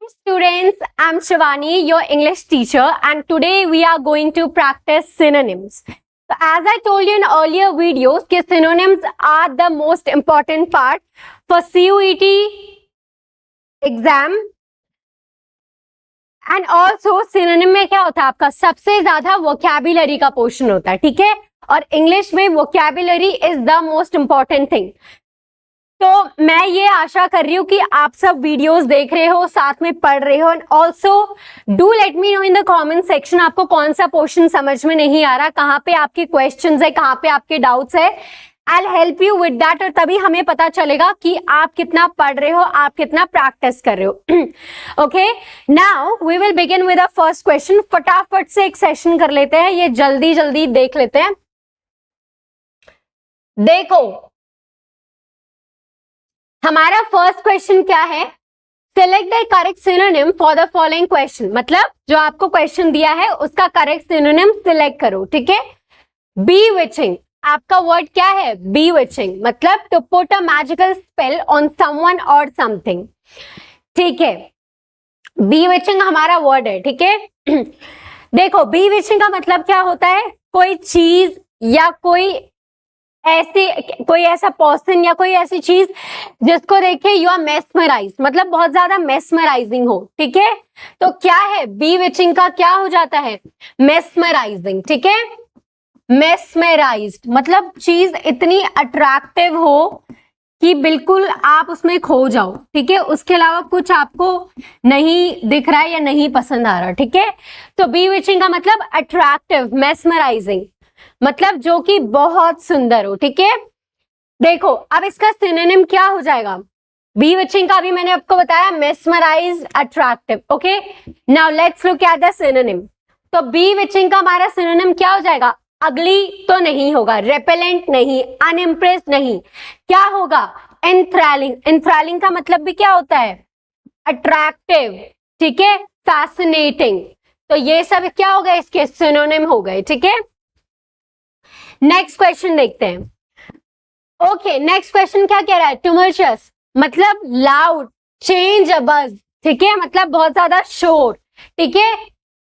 Students, I'm Shivani, your English teacher, and today we are going to practice synonyms. So as I told you in earlier videos, synonyms are the most important part for CUET exam. And also synonym में क्या होता है, आपका सबसे ज्यादा vocabulary का portion होता है, ठीक है। और इंग्लिश में vocabulary is the most important thing. तो मैं ये आशा कर रही हूँ कि आप सब वीडियोस देख रहे हो, साथ में पढ़ रहे हो, and also do let me know in the comment section आपको कौन सा पोर्शन समझ में नहीं आ रहा, कहाँ पे आपके क्वेश्चंस है, कहाँ पे आपके डाउट्स है। I'll help you with that, और तभी हमें पता चलेगा कि आप कितना पढ़ रहे हो, आप कितना प्रैक्टिस कर रहे हो। Okay, now we will begin with the first question. फटाफट से एक सेशन कर लेते हैं, ये जल्दी जल्दी देख लेते हैं। देखो हमारा फर्स्ट क्वेश्चन क्या है, select the correct synonym for the following question. मतलब जो आपको क्वेश्चन दिया है उसका करेक्ट सिनोनिम सिलेक्ट करो, ठीक है। bewitching, आपका वर्ड क्या है, bewitching, मतलब to put a magical spell on someone और समथिंग, ठीक है। bewitching हमारा वर्ड है, ठीक है। देखो bewitching का मतलब क्या होता है, कोई चीज या कोई ऐसा पर्सन या कोई ऐसी चीज जिसको देखे यू आर मेस्मराइज, मतलब बहुत ज्यादा मेस्मराइजिंग हो, ठीक है। तो क्या है, bewitching का क्या हो जाता है, मेस्मराइजिंग, ठीक है। मेस्मराइज्ड मतलब चीज इतनी अट्रैक्टिव हो कि बिल्कुल आप उसमें खो जाओ, ठीक है। उसके अलावा कुछ आपको नहीं दिख रहा है या नहीं पसंद आ रहा, ठीक है। तो bewitching का मतलब अट्रैक्टिव, मेस्मराइजिंग, मतलब जो कि बहुत सुंदर हो, ठीक है। देखो अब इसका सिनोनिम क्या हो जाएगा, bewitching का अभी मैंने आपको बताया mesmerise, attractive, okay. Now let's look at the synonym. तो bewitching का हमारा सिनोनिम क्या हो जाएगा, अगली तो नहीं होगा, रेपेलेंट नहीं, अनइम्प्रेस नहीं, क्या होगा, एंथ्रैलिंग। एंथ्रैलिंग का मतलब भी क्या होता है, अट्रैक्टिव, ठीक है, फैसिनेटिंग। तो ये सब क्या हो गए, इसके सिनोनिम हो गए, ठीक है। नेक्स्ट क्वेश्चन देखते हैं। ओके, नेक्स्ट क्वेश्चन क्या कह रहा है, ट्यूमल्चुअस मतलब लाउड, चेंज अ बज, ठीक है, मतलब बहुत ज्यादा शोर, ठीक है।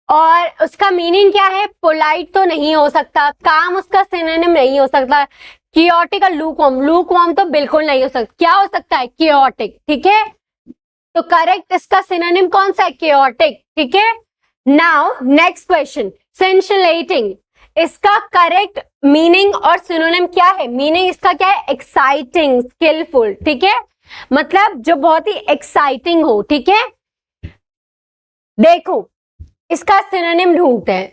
और उसका मीनिंग क्या है, पोलाइट तो नहीं हो सकता, काम उसका सिनोनिम नहीं हो सकता, कियोटिक और लूकवार्म, लूकवार्म तो बिल्कुल नहीं हो सकता, क्या हो सकता है, कियोटिक, ठीक है। तो करेक्ट इसका सिनोनिम कौन सा है, कियोटिक, ठीक है। नाउ नेक्स्ट क्वेश्चन, सेंशिलेटिंग, इसका करेक्ट मीनिंग और सिनोनिम क्या है, मीनिंग इसका क्या है, एक्साइटिंग, स्किलफुल, ठीक है, मतलब जो बहुत ही एक्साइटिंग हो, ठीक है। देखो इसका सिनोनिम ढूंढते हैं,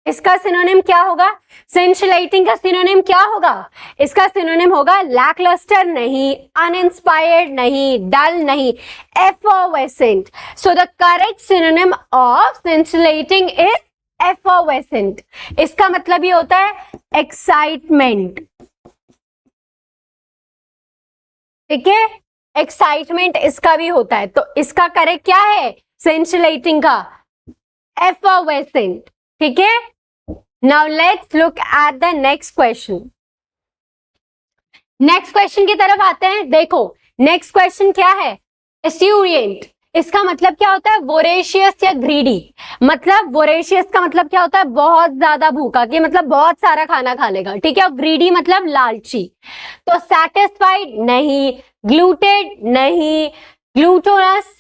इसका सिनोनिम क्या होगा, सेंशिलेटिंग का सिनोनिम क्या होगा, इसका सिनोनिम होगा लैकलस्टर नहीं, अनइंस्पायर्ड नहीं, डल नहीं, effervescent. So the correct synonym of scintillating is effervescent. इसका मतलब ये होता है एक्साइटमेंट, ठीक है, एक्साइटमेंट इसका भी होता है। तो इसका करेक्ट क्या है, सेंशिलेटिंग का effervescent, ठीक है। Now let's look at the next question. Next question की तरफ आते हैं। देखो नेक्स्ट क्वेश्चन क्या है, एस्यूरिएंट, इसका मतलब क्या होता है, वोरेशियस या ग्रीडी। मतलब वोरेशियस का मतलब क्या होता है, बहुत ज्यादा भूखा, कि मतलब बहुत सारा खाना खा लेगा, ठीक है। और ग्रीडी मतलब लालची। तो सैटिस्फाइड नहीं, ग्लूटेड नहीं, ग्लूटोनस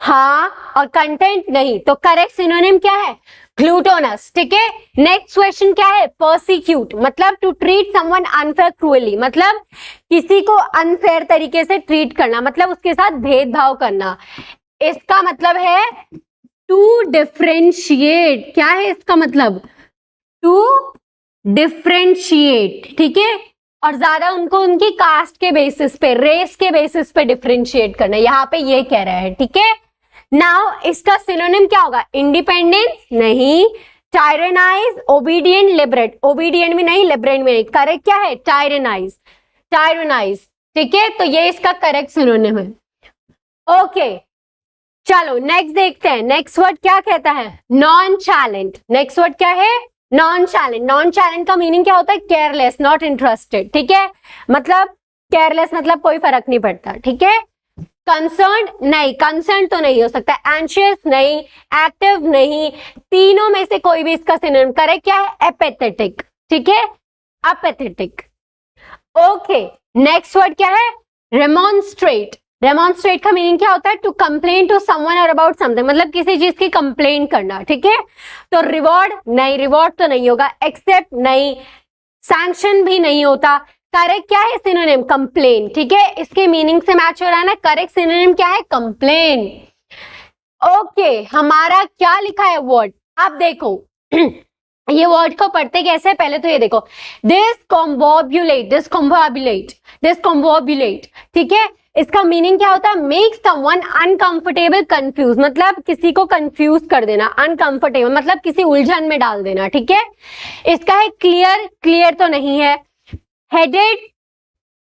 हाँ, और कंटेंट नहीं। तो करेक्ट सिनोनिम क्या है, ग्लूटोनस, ठीक है। नेक्स्ट क्वेश्चन क्या है, पर्सिक्यूट, मतलब to treat someone unfair cruelly, मतलब किसी को अनफेयर तरीके से ट्रीट करना, मतलब उसके साथ भेदभाव करना। इसका मतलब है टू डिफरेंशिएट, क्या है इसका मतलब, टू डिफरेंशिएट, ठीक है। और ज्यादा उनको उनकी कास्ट के बेसिस पे, रेस के बेसिस पे डिफरेंशिएट करना, यहाँ पे ये कह रहा है, ठीक है। नाउ इसका सिनोनिम क्या होगा, इंडिपेंडेंस नहीं, टायरेनाइज, ओबीडियंट, लिबरेट, ओबीडियंट भी नहीं, लिबरेट भी नहीं, करेक्ट क्या है, टायरेनाइज, टायरेनाइज, ठीक है। तो ये इसका करेक्ट सिनोनिम है। ओके चलो नेक्स्ट देखते हैं। नेक्स्ट वर्ड क्या कहता है, नॉन चैलेंट। नेक्स्ट वर्ड क्या है, नॉन चैलेंट। नॉन चैलेंट का मीनिंग क्या होता है, केयरलेस, नॉट इंटरेस्टेड, ठीक है। मतलब केयरलेस मतलब कोई फर्क नहीं पड़ता, ठीक है। कंसर्न नहीं, कंसर्न तो नहीं हो सकता, एंशियस नहीं, एक्टिव नहीं, तीनों में से कोई भी इसका सिनोनिम करेक्ट क्या है? एपेथेटिक, ठीक है, अपेथेटिक। ओके, नेक्स्ट वर्ड क्या है? रेमोन्स्ट्रेट। रेमोन्स्ट्रेट का मीनिंग क्या होता है? टू कंप्लेन टू समवन और अबाउट समथिंग, मतलब किसी चीज की कंप्लेन करना, ठीक है। तो रिवॉर्ड नहीं, रिवॉर्ड तो नहीं होगा, एक्सेप्ट नहीं, सैंक्शन भी नहीं होता। करेक्ट क्या है सिनोनिम? कंप्लेन, ठीक है, इसके मीनिंग से मैच हो रहा है ना। करेक्ट सिनोनिम क्या है? कंप्लेन। ओके, हमारा क्या लिखा है वर्ड? आप देखो ये वर्ड को पढ़ते कैसे? पहले तो ये देखो, डिस्कम्बोब्युलेट, डिस्कम्बोब्युलेट, डिस्कम्बोब्युलेट, ठीक है। इसका मीनिंग क्या होता है? मेक समवन अनकंफर्टेबल, कंफ्यूज, मतलब किसी को कंफ्यूज कर देना, अनकंफर्टेबल मतलब किसी उलझन में डाल देना, ठीक है। इसका है क्लियर, क्लियर तो नहीं है, हेडेड,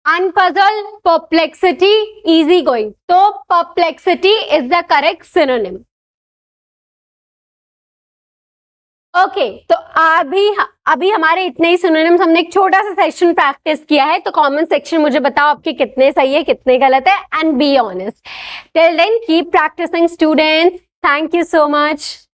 अनपजल, परप्लेक्सिटी, इजी गोइंग, तो perplexity is the correct synonym. Okay, तो अभी हमारे इतने ही सिनोनिम्स, हमने एक छोटा सा सेशन प्रैक्टिस किया है, तो कमेंट सेक्शन मुझे बताओ आपके कितने सही है कितने गलत है, and be honest. Till then keep practising students, thank you so much.